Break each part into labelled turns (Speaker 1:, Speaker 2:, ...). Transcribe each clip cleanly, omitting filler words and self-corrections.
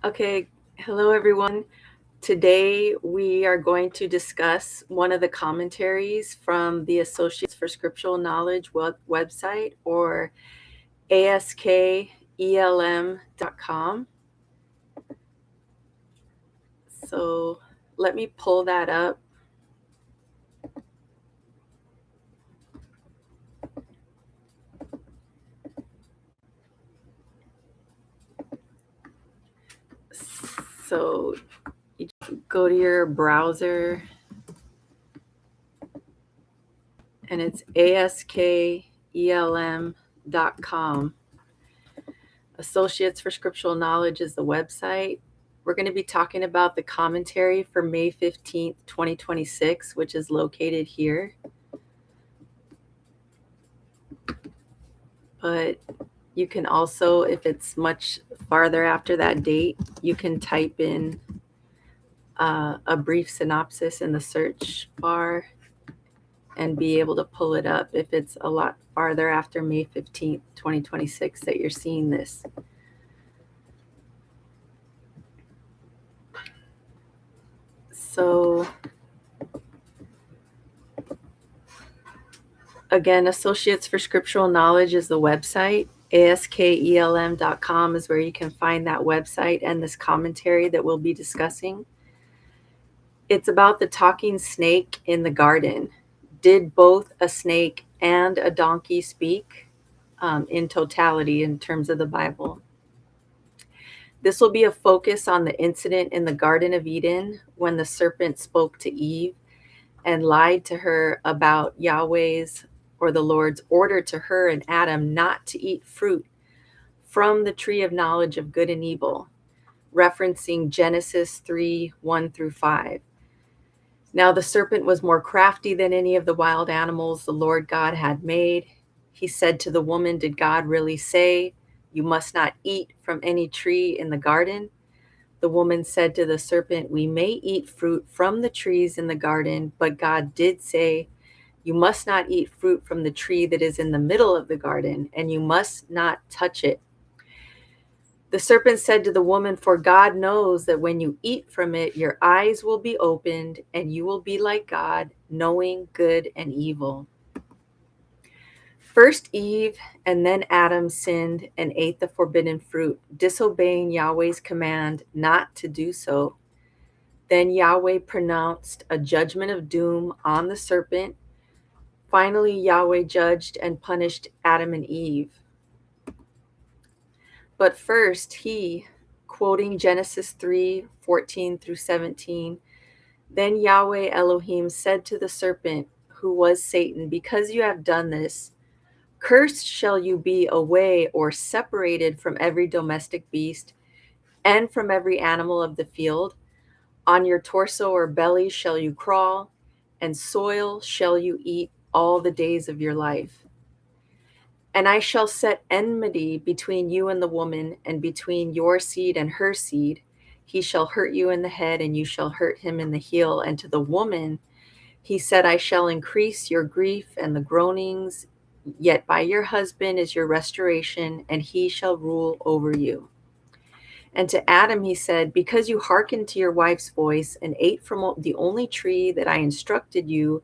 Speaker 1: Okay, hello everyone. Today we are going to discuss one of the commentaries from the Associates for Scriptural Knowledge website, or askelm.com. So let me pull that up. So you go to your browser and it's askelm.com. Associates for Scriptural Knowledge is the website. We're going to be talking about the commentary for May 15th, 2026, which is located here. But you can also, if it's much farther after that date, you can type in a brief synopsis in the search bar and be able to pull it up if it's a lot farther after May 15th, 2026 that you're seeing this. So again, Associates for Scriptural Knowledge is the website. askelm.com is where you can find that website and this commentary that we'll be discussing. It's about the talking snake in the garden. Did both a snake and a donkey speak in totality in terms of the Bible? This will be a focus on the incident in the Garden of Eden when the serpent spoke to Eve and lied to her about Yahweh's or the Lord's order to her and Adam not to eat fruit from the tree of knowledge of good and evil, referencing Genesis 3:1-5. Now the serpent was more crafty than any of the wild animals the Lord God had made. He said to the woman, "Did God really say, 'You must not eat from any tree in the garden'?" The woman said to the serpent, "We may eat fruit from the trees in the garden, but God did say, 'You must not eat fruit from the tree that is in the middle of the garden, and you must not touch it.' The serpent said to the woman, 'For God knows that when you eat from it, your eyes will be opened, and you will be like God, knowing good and evil.'" First Eve and then Adam sinned and ate the forbidden fruit, disobeying Yahweh's command not to do so. Then Yahweh pronounced a judgment of doom on the serpent. Finally, Yahweh judged and punished Adam and Eve. But first, he, quoting Genesis 3:14-17, "Then Yahweh Elohim said to the serpent, who was Satan, 'Because you have done this, cursed shall you be away or separated from every domestic beast and from every animal of the field. On your torso or belly shall you crawl, and soil shall you eat all the days of your life. And I shall set enmity between you and the woman, and between your seed and her seed. He shall hurt you in the head, and you shall hurt him in the heel. And to the woman he said, I shall increase your grief and the groanings, yet by your husband is your restoration, and he shall rule over you.' And to Adam he said, because you hearkened to your wife's voice and ate from the only tree that I instructed you,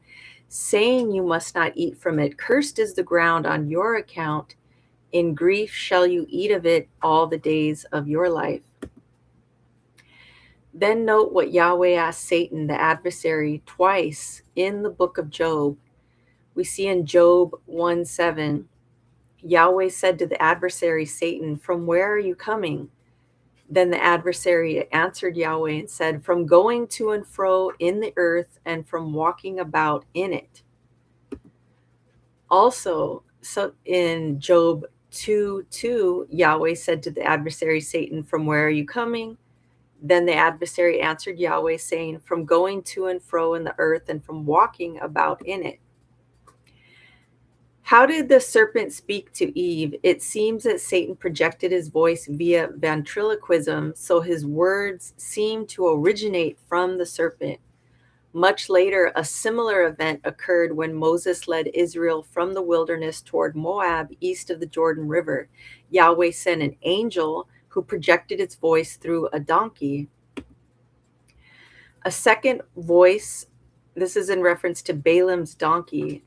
Speaker 1: saying you must not eat from it, cursed is the ground on your account. In grief shall you eat of it all the days of your life." Then note what Yahweh asked Satan, the adversary, twice in the book of Job. We see in Job 1:7, Yahweh said to the adversary Satan, "From where are you coming?" Then the adversary answered Yahweh and said, "From going to and fro in the earth and from walking about in it." Also, so in Job 2:2, Yahweh said to the adversary Satan, "From where are you coming?" Then the adversary answered Yahweh, saying, "From going to and fro in the earth and from walking about in it." How did the serpent speak to Eve? It seems that Satan projected his voice via ventriloquism, so his words seem to originate from the serpent. Much later, a similar event occurred when Moses led Israel from the wilderness toward Moab, east of the Jordan River. Yahweh sent an angel who projected its voice through a donkey. A second voice, this is in reference to Balaam's donkey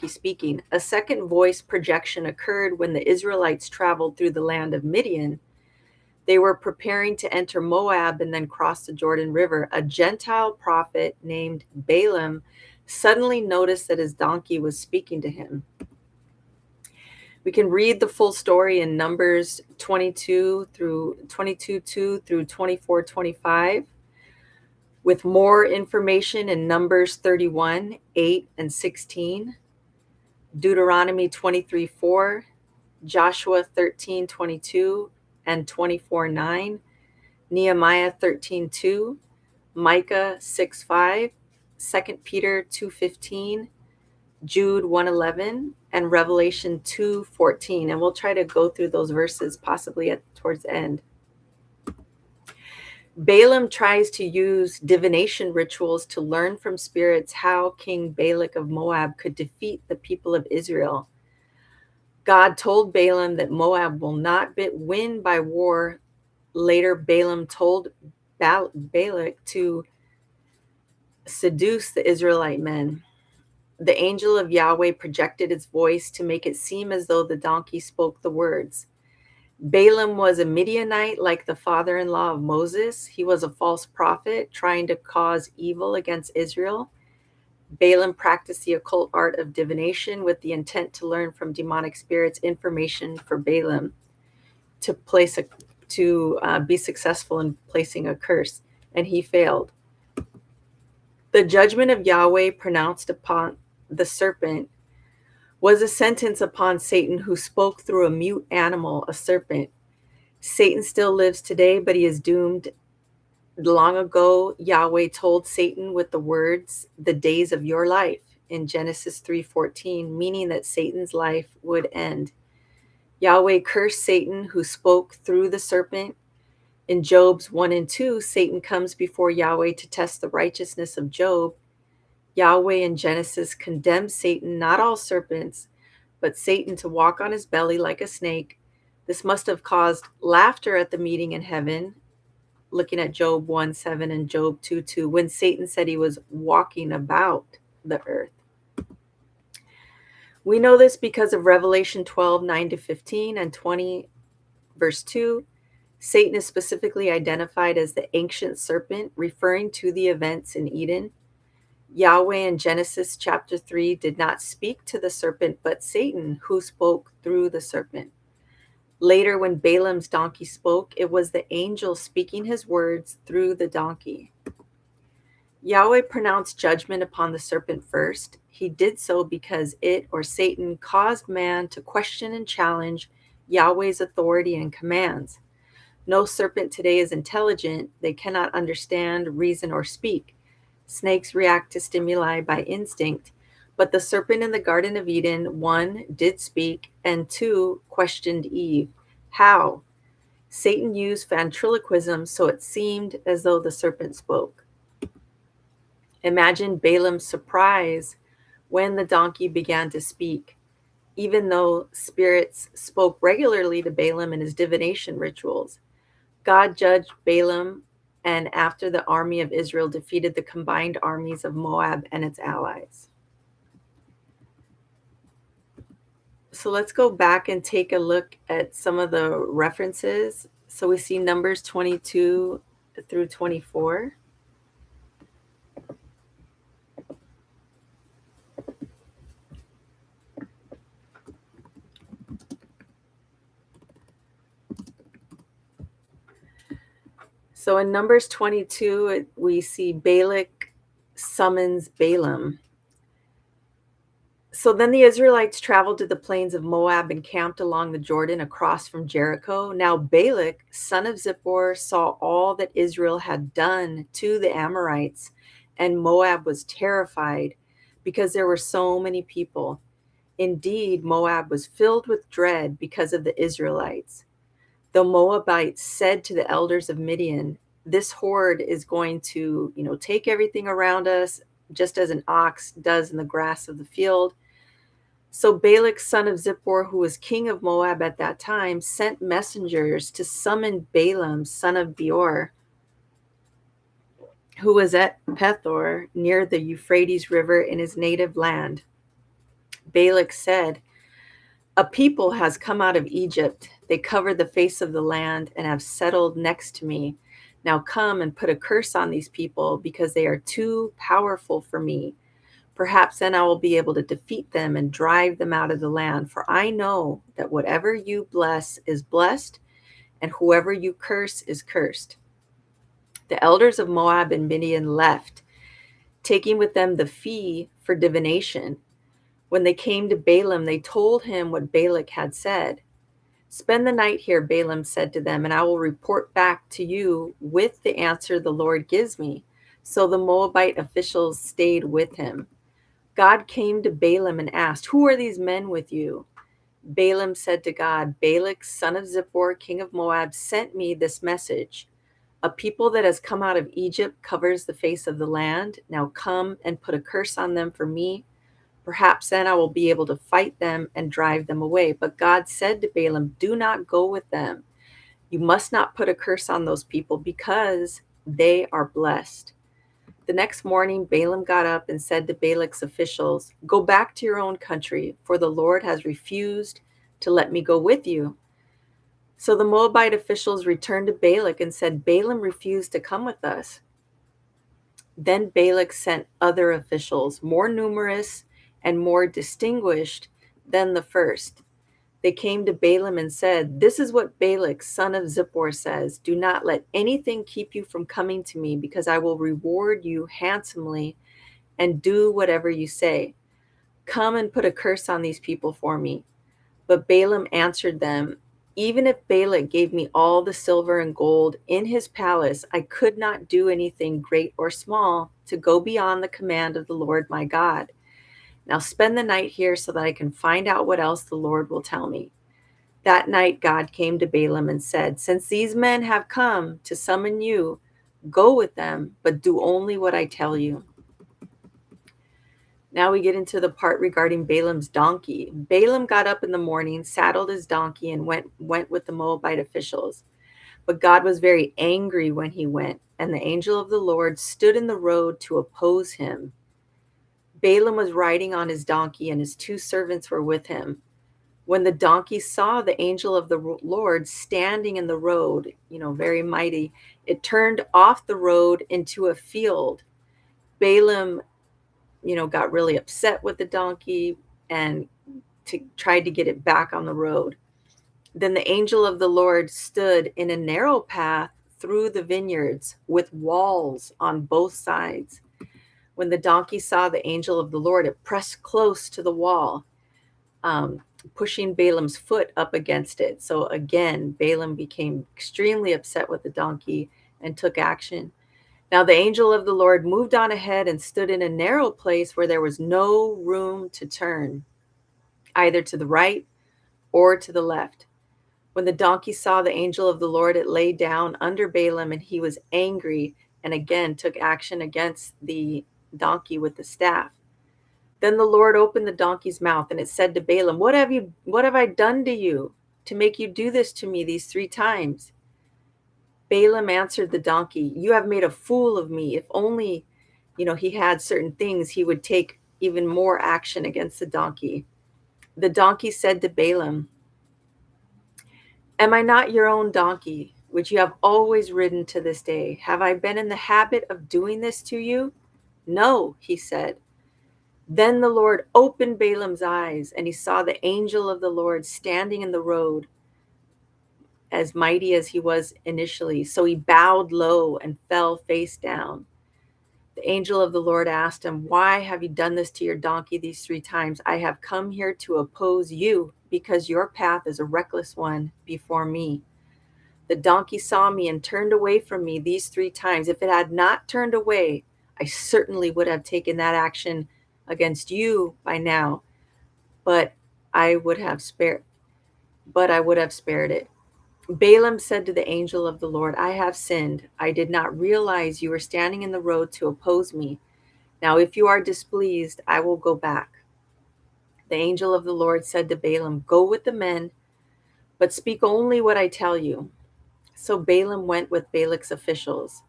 Speaker 1: speaking. A second voice projection occurred when the Israelites traveled through the land of Midian. They were preparing to enter Moab and then cross the Jordan River. A Gentile prophet named Balaam suddenly noticed that his donkey was speaking to him. We can read the full story in Numbers 22 through 22:2 through 24:25, with more information in Numbers 31:8 and 16, Deuteronomy 23:4, Joshua 13:22 and 24:9, Nehemiah 13:2, Micah 6:5, 2 Peter 2:15, Jude 1:11, and Revelation 2:14. And we'll try to go through those verses possibly towards the end. Balaam tries to use divination rituals to learn from spirits how King Balak of Moab could defeat the people of Israel. God told Balaam that Moab will not win by war. Later, Balaam told Balak to seduce the Israelite men. The angel of Yahweh projected its voice to make it seem as though the donkey spoke the words. Balaam was a Midianite, like the father-in-law of Moses. He was a false prophet trying to cause evil against Israel. Balaam practiced the occult art of divination with the intent to learn from demonic spirits information for Balaam to be successful in placing a curse, and he failed. The judgment of Yahweh pronounced upon the serpent was a sentence upon Satan, who spoke through a mute animal, a serpent. Satan still lives today, but he is doomed. Long ago, Yahweh told Satan with the words, "the days of your life," in Genesis 3:14, meaning that Satan's life would end. Yahweh cursed Satan, who spoke through the serpent. In Job's 1 and 2, Satan comes before Yahweh to test the righteousness of Job. Yahweh in Genesis condemns Satan, not all serpents, but Satan, to walk on his belly like a snake. This must have caused laughter at the meeting in heaven, looking at Job 1:7 and Job 2:2, when Satan said he was walking about the earth. We know this because of Revelation 12:9-15 and 20, verse 2. Satan is specifically identified as the ancient serpent, referring to the events in Eden. Yahweh in Genesis chapter 3 did not speak to the serpent, but Satan, who spoke through the serpent. Later, when Balaam's donkey spoke, it was the angel speaking his words through the donkey. Yahweh pronounced judgment upon the serpent first. He did so because it, or Satan, caused man to question and challenge Yahweh's authority and commands. No serpent today is intelligent. They cannot understand, reason, or speak. Snakes react to stimuli by instinct, but the serpent in the Garden of Eden, 1, did speak, and 2, questioned Eve. How? Satan used ventriloquism, so it seemed as though the serpent spoke. Imagine Balaam's surprise when the donkey began to speak. Even though spirits spoke regularly to Balaam in his divination rituals, God judged Balaam, and after the army of Israel defeated the combined armies of Moab and its allies. So let's go back and take a look at some of the references. So we see Numbers 22 through 24. So in Numbers 22, we see Balak summons Balaam. So then the Israelites traveled to the plains of Moab and camped along the Jordan across from Jericho. Now Balak, son of Zippor, saw all that Israel had done to the Amorites, and Moab was terrified because there were so many people. Indeed, Moab was filled with dread because of the Israelites. The Moabites said to the elders of Midian, "This horde is going to, take everything around us, just as an ox does in the grass of the field." So Balak, son of Zippor, who was king of Moab at that time, sent messengers to summon Balaam, son of Beor, who was at Pethor near the Euphrates River in his native land. Balak said, "A people has come out of Egypt. They covered the face of the land and have settled next to me. Now come and put a curse on these people because they are too powerful for me. Perhaps then I will be able to defeat them and drive them out of the land. For I know that whatever you bless is blessed, and whoever you curse is cursed." The elders of Moab and Midian left, taking with them the fee for divination. When they came to Balaam, they told him what Balak had said. "Spend the night here," Balaam said to them, "and I will report back to you with the answer the Lord gives me." So the Moabite officials stayed with him. God came to Balaam and asked, "Who are these men with you?" Balaam said to God, "Balak, son of Zippor, king of Moab, sent me this message. A people that has come out of Egypt covers the face of the land. Now come and put a curse on them for me. Perhaps then I will be able to fight them and drive them away." But God said to Balaam, "Do not go with them. You must not put a curse on those people because they are blessed." The next morning, Balaam got up and said to Balak's officials, "Go back to your own country, for the Lord has refused to let me go with you." So the Moabite officials returned to Balak and said, "Balaam refused to come with us." Then Balak sent other officials, more numerous and more distinguished than the first. They came to Balaam and said, "This is what Balak, son of Zippor, says. Do not let anything keep you from coming to me, because I will reward you handsomely and do whatever you say. Come and put a curse on these people for me." But Balaam answered them, "Even if Balak gave me all the silver and gold in his palace, I could not do anything great or small to go beyond the command of the Lord my God. Now spend the night here so that I can find out what else the Lord will tell me." That night God came to Balaam and said, "Since these men have come to summon you, go with them, but do only what I tell you." Now we get into the part regarding Balaam's donkey. Balaam got up in the morning, saddled his donkey, and went with the Moabite officials. But God was very angry when he went, and the angel of the Lord stood in the road to oppose him. Balaam was riding on his donkey, and his two servants were with him. When the donkey saw the angel of the Lord standing in the road, very mighty, it turned off the road into a field. Balaam, got really upset with the donkey and tried to get it back on the road. Then the angel of the Lord stood in a narrow path through the vineyards with walls on both sides. When the donkey saw the angel of the Lord, it pressed close to the wall, pushing Balaam's foot up against it. So again, Balaam became extremely upset with the donkey and took action. Now the angel of the Lord moved on ahead and stood in a narrow place where there was no room to turn, either to the right or to the left. When the donkey saw the angel of the Lord, it lay down under Balaam, and he was angry and again took action against the donkey with the staff. Then the Lord opened the donkey's mouth, and it said to Balaam, what have I done to you to make you do this to me these 3 times?" Balaam answered the donkey, "You have made a fool of me. If only, he had certain things, he would take even more action against the donkey." The donkey said to Balaam, "Am I not your own donkey, which you have always ridden to this day? Have I been in the habit of doing this to you?" "No," he said. Then the Lord opened Balaam's eyes, and he saw the angel of the Lord standing in the road, as mighty as he was initially. So he bowed low and fell face down. The angel of the Lord asked him, "Why have you done this to your donkey these 3 times?" "I have come here to oppose you, because your path is a reckless one before me. The donkey saw me and turned away from me these 3 times. If it had not turned away, I certainly would have taken that action against you by now, but I would have spared it." Balaam said to the angel of the Lord, "I have sinned. I did not realize you were standing in the road to oppose me. Now, if you are displeased, I will go back." The angel of the Lord said to Balaam, "Go with the men, but speak only what I tell you." So Balaam went with Balak's officials.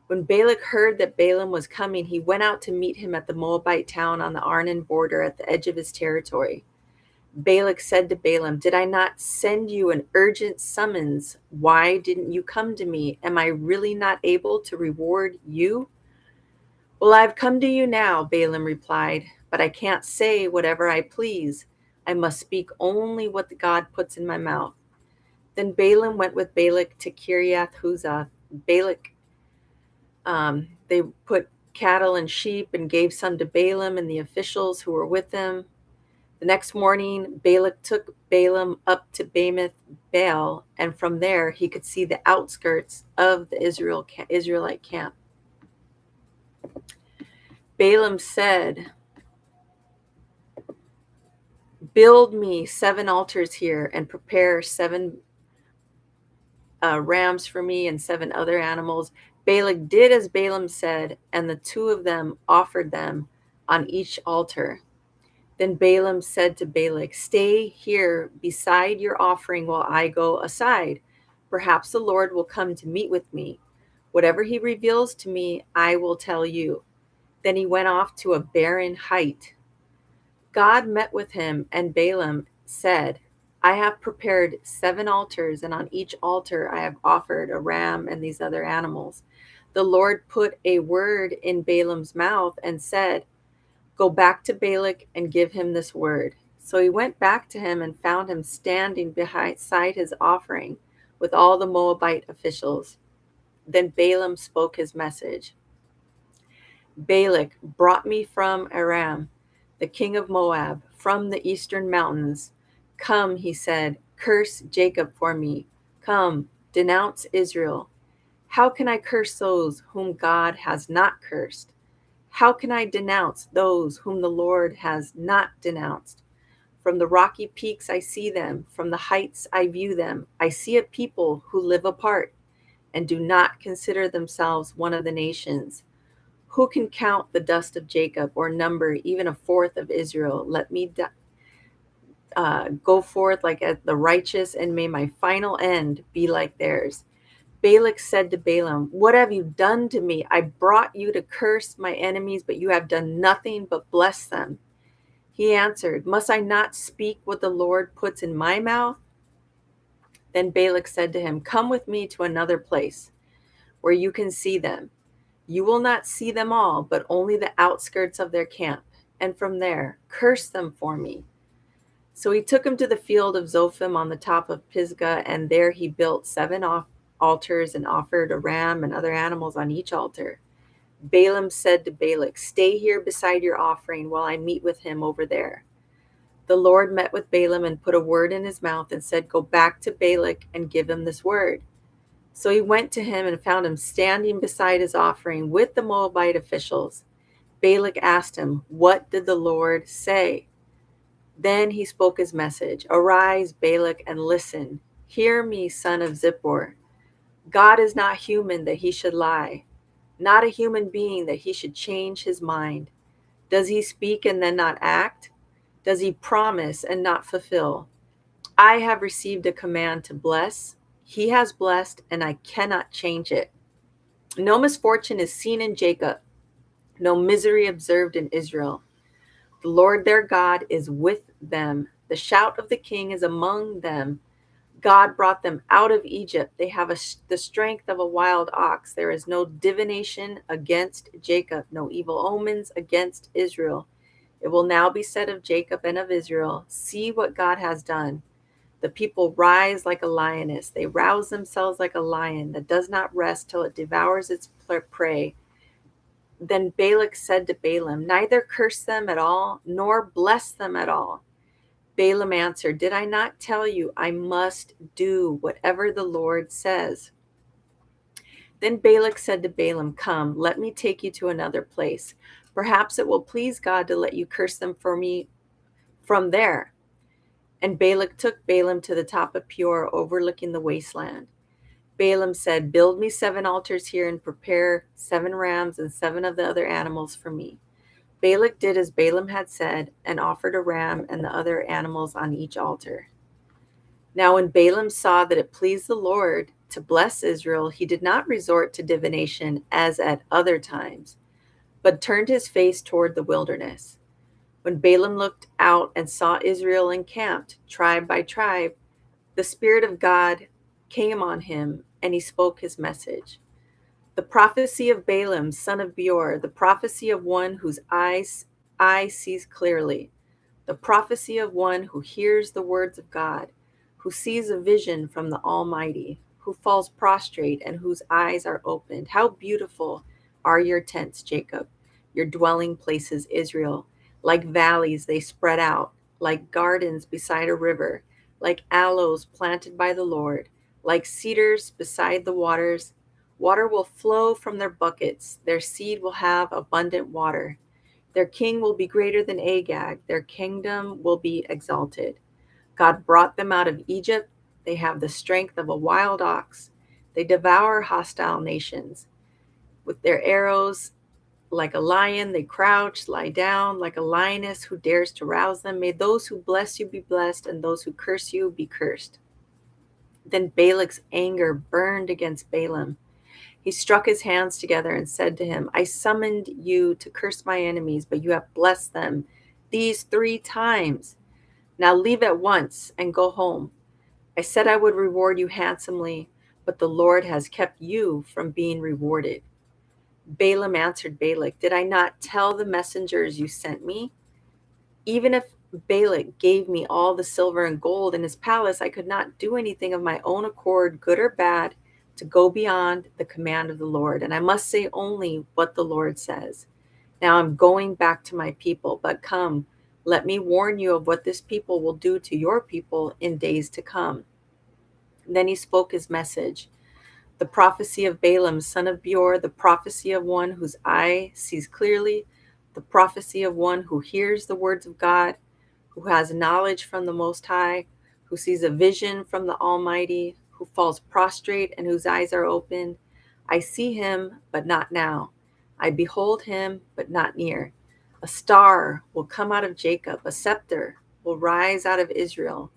Speaker 1: When Balak heard that Balaam was coming, he went out to meet him at the Moabite town on the Arnon border at the edge of his territory. Balak said to Balaam, "Did I not send you an urgent summons? Why didn't you come to me? Am I really not able to reward you?" "Well, I've come to you now," Balaam replied, "but I can't say whatever I please. I must speak only what God puts in my mouth." Then Balaam went with Balak to Kiriath Huzoth. They put cattle and sheep and gave some to Balaam and the officials who were with him. The next morning, Balak took Balaam up to Bamoth Baal, and from there he could see the outskirts of the Israelite camp. Balaam said, "Build me 7 altars here and prepare 7 rams for me and 7 other animals." Balak did as Balaam said, and the 2 of them offered them on each altar. Then Balaam said to Balak, "Stay here beside your offering while I go aside. Perhaps the Lord will come to meet with me. Whatever he reveals to me, I will tell you." Then he went off to a barren height. God met with him, and Balaam said, "I have prepared 7 altars, and on each altar I have offered a ram and these other animals." The Lord put a word in Balaam's mouth and said, "Go back to Balak and give him this word." So he went back to him and found him standing beside his offering with all the Moabite officials. Then Balaam spoke his message. "Balak brought me from Aram, the king of Moab, from the eastern mountains. Come," he said, "curse Jacob for me. Come, denounce Israel. How can I curse those whom God has not cursed? How can I denounce those whom the Lord has not denounced? From the rocky peaks I see them, from the heights I view them. I see a people who live apart and do not consider themselves one of the nations. Who can count the dust of Jacob or number even a fourth of Israel? Let me go forth like the righteous, and may my final end be like theirs." Balak said to Balaam, "What have you done to me? I brought you to curse my enemies, but you have done nothing but bless them." He answered, "Must I not speak what the Lord puts in my mouth?" Then Balak said to him, "Come with me to another place where you can see them. You will not see them all, but only the outskirts of their camp. And from there, curse them for me." So he took him to the field of Zophim on the top of Pisgah, and there he built 7 altars and offered a ram and other animals on each altar. Balaam said to Balak, "Stay here beside your offering while I meet with him over there." The Lord met with Balaam and put a word in his mouth and said, "Go back to Balak and give him this word." So he went to him and found him standing beside his offering with the Moabite officials. Balak asked him, "What did the Lord say?" Then he spoke his message. "Arise, Balak, and listen. Hear me, son of Zippor. God is not human that he should lie, not a human being that he should change his mind. Does he speak and then not act? Does he promise and not fulfill? I have received a command to bless. He has blessed, and I cannot change it. No misfortune is seen in Jacob, no misery observed in Israel. The Lord their God is with them. The shout of the king is among them. God brought them out of Egypt. They have the strength of a wild ox. There is no divination against Jacob, no evil omens against Israel. It will now be said of Jacob and of Israel, 'See what God has done.' The people rise like a lioness. They rouse themselves like a lion that does not rest till it devours its prey." Then Balak said to Balaam, "Neither curse them at all, nor bless them at all." Balaam answered, "Did I not tell you I must do whatever the Lord says?" Then Balak said to Balaam, "Come, let me take you to another place. Perhaps it will please God to let you curse them for me from there." And Balak took Balaam to the top of Peor, overlooking the wasteland. Balaam said, "Build me 7 altars here and prepare 7 rams and 7 of the other animals for me." Balak did as Balaam had said and offered a ram and the other animals on each altar. Now, when Balaam saw that it pleased the Lord to bless Israel, he did not resort to divination as at other times, but turned his face toward the wilderness. When Balaam looked out and saw Israel encamped, tribe by tribe, the Spirit of God came on him, and he spoke his message. The prophecy of Balaam, son of Beor, the prophecy of one whose eye sees clearly, the prophecy of one who hears the words of God, who sees a vision from the Almighty, who falls prostrate and whose eyes are opened. How beautiful are your tents, Jacob, your dwelling places, Israel. Like valleys, they spread out, like gardens beside a river, like aloes planted by the Lord, like cedars beside the waters. Water will flow from their buckets, their seed will have abundant water. Their king will be greater than Agag. Their kingdom will be exalted. God brought them out of Egypt. They have the strength of a wild ox. They devour hostile nations. With their arrows, like a lion, they crouch, lie down, like a lioness who dares to rouse them. May those who bless you be blessed, and those who curse you be cursed. Then Balak's anger burned against Balaam. He struck his hands together and said to him, I summoned you to curse my enemies, but you have blessed them these 3 times. Now leave at once and go home. I said I would reward you handsomely, but the Lord has kept you from being rewarded. Balaam answered Balak, did I not tell the messengers you sent me? Even if Balak gave me all the silver and gold in his palace, I could not do anything of my own accord, good or bad, to go beyond the command of the Lord. And I must say only what the Lord says. Now I'm going back to my people, but come, let me warn you of what this people will do to your people in days to come. And then he spoke his message. The prophecy of Balaam, son of Beor, the prophecy of one whose eye sees clearly, the prophecy of one who hears the words of God, who has knowledge from the Most High, who sees a vision from the Almighty, who falls prostrate and whose eyes are opened. I see him, but not now. I behold him, but not near. A star will come out of Jacob, a scepter will rise out of Israel.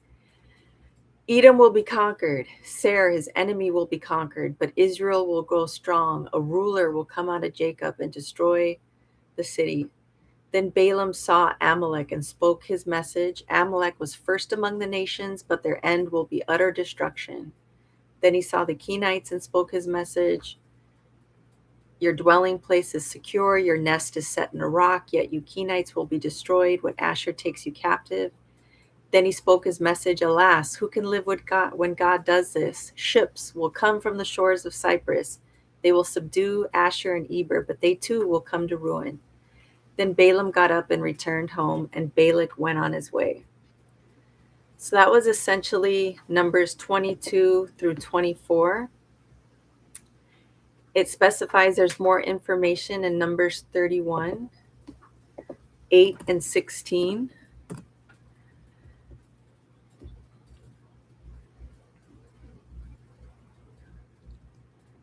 Speaker 1: Edom will be conquered. Seir, his enemy, will be conquered, but Israel will grow strong. A ruler will come out of Jacob and destroy the city. Then Balaam saw Amalek and spoke his message. Amalek was first among the nations, but their end will be utter destruction. Then he saw the Kenites and spoke his message. Your dwelling place is secure, your nest is set in a rock, yet you Kenites will be destroyed when Asher takes you captive. Then he spoke his message, alas, who can live with God when God does this? Ships will come from the shores of Cyprus. They will subdue Asher and Eber, but they too will come to ruin. Then Balaam got up and returned home, and Balak went on his way. So that was essentially Numbers 22 through 24. It specifies there's more information in Numbers 31, 8, and 16.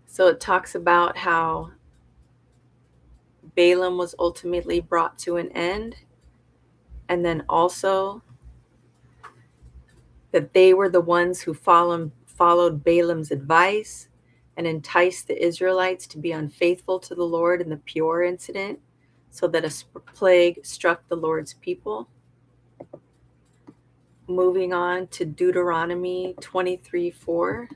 Speaker 1: So it talks about how Balaam was ultimately brought to an end, and then also that they were the ones who followed Balaam's advice and enticed the Israelites to be unfaithful to the Lord in the Peor incident, so that a plague struck the Lord's people. Moving on to Deuteronomy 23:4.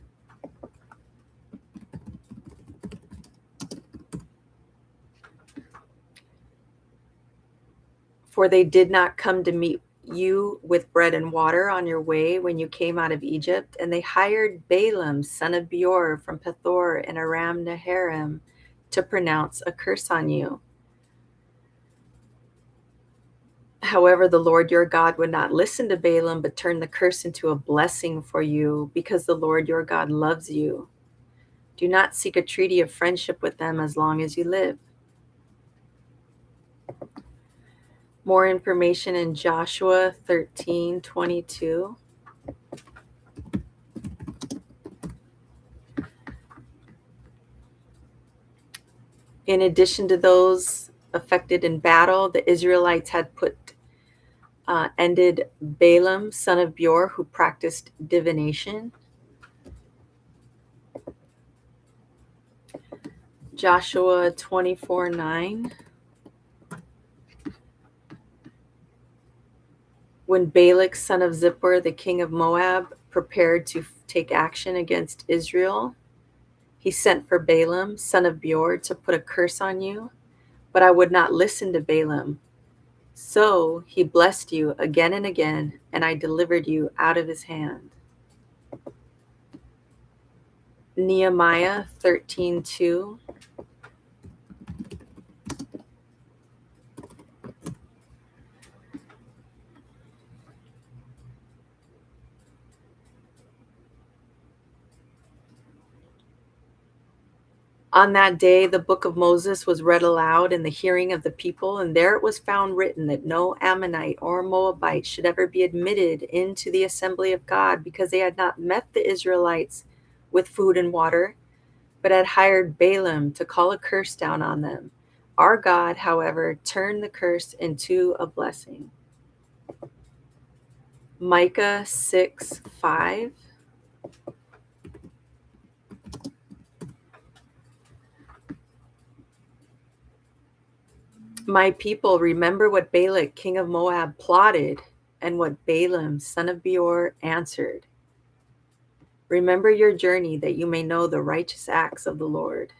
Speaker 1: For they did not come to meet you with bread and water on your way when you came out of Egypt, and they hired Balaam, son of Beor, from Pethor in Aram Naharaim, to pronounce a curse on you. However, the Lord your God would not listen to Balaam, but turned the curse into a blessing for you, because the Lord your God loves you. Do not seek a treaty of friendship with them as long as you live. More information in Joshua 13:22. In addition to those affected in battle. The Israelites had ended Balaam, son of Beor, who practiced divination. Joshua 24:9. When Balak, son of Zippor, the king of Moab, prepared to take action against Israel, he sent for Balaam, son of Beor, to put a curse on you, but I would not listen to Balaam. So he blessed you again and again, and I delivered you out of his hand. Nehemiah 13:2. On that day, the book of Moses was read aloud in the hearing of the people, and there it was found written that no Ammonite or Moabite should ever be admitted into the assembly of God, because they had not met the Israelites with food and water, but had hired Balaam to call a curse down on them. Our God, however, turned the curse into a blessing. Micah 6:5. My people, remember what Balak, king of Moab, plotted, and what Balaam, son of Beor, answered. Remember your journey, that you may know the righteous acts of the Lord.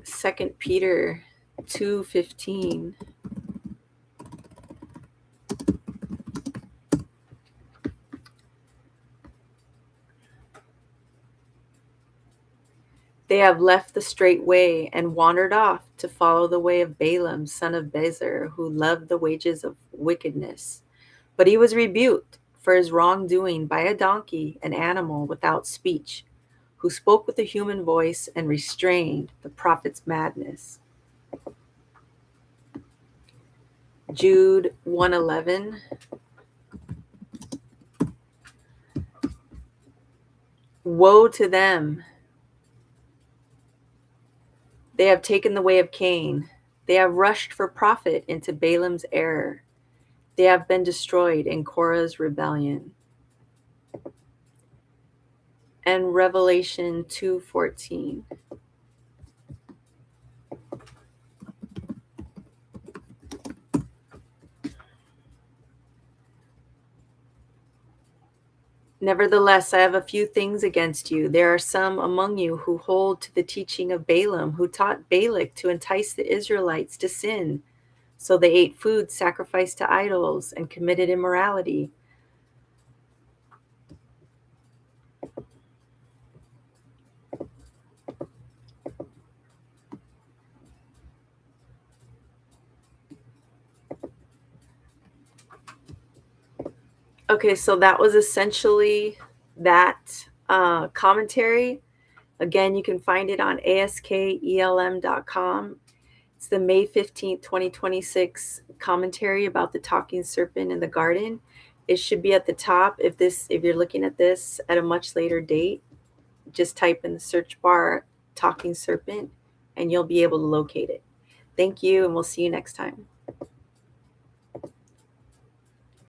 Speaker 1: 2 Peter 2:15. They have left the straight way and wandered off to follow the way of Balaam, son of Bezer, who loved the wages of wickedness. But he was rebuked for his wrongdoing by a donkey, an animal without speech, who spoke with a human voice and restrained the prophet's madness. Jude 1:11. Woe to them! They have taken the way of Cain. They have rushed for profit into Balaam's error. They have been destroyed in Korah's rebellion. And Revelation 2:14. Nevertheless, I have a few things against you. There are some among you who hold to the teaching of Balaam, who taught Balak to entice the Israelites to sin. So they ate food sacrificed to idols and committed immorality. Okay, so that was essentially that commentary. Again, you can find it on askelm.com. It's the May 15th, 2026 commentary about the talking serpent in the garden. It should be at the top. If you're looking at this at a much later date, just type in the search bar talking serpent and you'll be able to locate it. Thank you, and we'll see you next time.